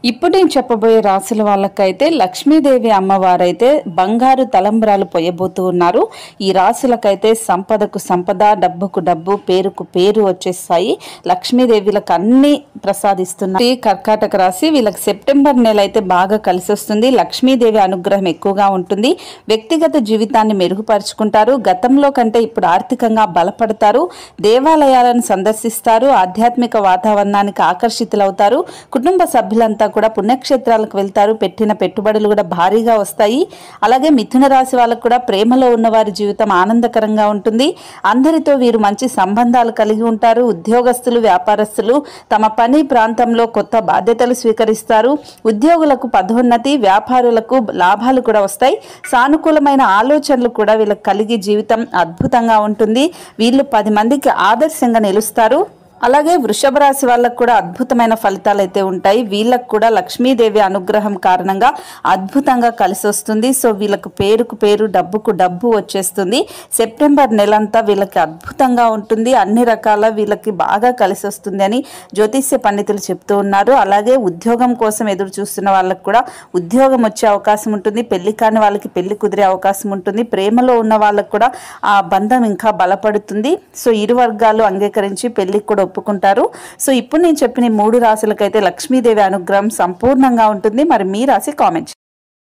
ఇప్పుడు నేను చెప్పబోయే రాసుల వాళ్ళకైతే లక్ష్మీదేవి అమ్మవారైతే బంగారు తలంబ్రాలు పొయ్యబోతూ ఉన్నారు. ఈ రాసులకైతే సంపదకు సంపద, డబ్బుకు డబ్బు, పేరుకు పేరు వచ్చేస్తాయి. లక్ష్మీదేవిలకు అన్ని ప్రసాదిస్తున్నారు. ఈ కర్కాటక రాశి వీళ్ళకి సెప్టెంబర్ నెల అయితే బాగా కలిసి వస్తుంది. లక్ష్మీదేవి అనుగ్రహం ఎక్కువగా ఉంటుంది. వ్యక్తిగత జీవితాన్ని మెరుగుపరుచుకుంటారు. గతంలో కంటే ఇప్పుడు ఆర్థికంగా బలపడతారు. దేవాలయాలను సందర్శిస్తారు. ఆధ్యాత్మిక వాతావరణానికి ఆకర్షితులవుతారు. కుటుంబ సభ్యులంతా కూడా పుణ్యక్షేత్రాలకు వెళ్తారు. పెట్టిన పెట్టుబడులు కూడా భారీగా వస్తాయి. అలాగే మిథున రాశి వాళ్ళకు కూడా ప్రేమలో ఉన్న వారి జీవితం ఆనందకరంగా ఉంటుంది. అందరితో వీరు మంచి సంబంధాలు కలిగి ఉంటారు. ఉద్యోగస్తులు, వ్యాపారస్తులు తమ పని ప్రాంతంలో కొత్త బాధ్యతలు స్వీకరిస్తారు. ఉద్యోగులకు పదోన్నతి, వ్యాపారులకు లాభాలు కూడా వస్తాయి. సానుకూలమైన ఆలోచనలు కూడా వీళ్ళకి కలిగి జీవితం అద్భుతంగా ఉంటుంది. వీళ్ళు 10 మందికి ఆదర్శంగా నిలుస్తారు. అలాగే వృషభ రాశి వాళ్ళకు కూడా అద్భుతమైన ఫలితాలు అయితే ఉంటాయి. వీళ్ళకు కూడా లక్ష్మీదేవి అనుగ్రహం కారణంగా అద్భుతంగా కలిసి వస్తుంది. సో వీళ్ళకు పేరుకు పేరు, డబ్బుకు డబ్బు వచ్చేస్తుంది. సెప్టెంబర్ నెలంతా వీళ్ళకి అద్భుతంగా ఉంటుంది. అన్ని రకాల వీళ్ళకి బాగా కలిసి వస్తుంది అని జ్యోతిష్య పండితులు చెప్తూ ఉన్నారు. అలాగే ఉద్యోగం కోసం ఎదురు చూస్తున్న వాళ్ళకు కూడా ఉద్యోగం వచ్చే అవకాశం ఉంటుంది. పెళ్లి కాని వాళ్ళకి పెళ్లి కుదిరే అవకాశం ఉంటుంది. ప్రేమలో ఉన్న వాళ్ళకు కూడా ఆ బంధం ఇంకా బలపడుతుంది. సో ఇరు వర్గాలు అంగీకరించి పెళ్లికి కూడా ఒప్పుకుంటారు. సో ఇప్పుడు నేను చెప్పిన 3 రాశులకైతే లక్ష్మీదేవి అనుగ్రహం సంపూర్ణంగా ఉంటుంది. మరి మీ రాశి కామెంట్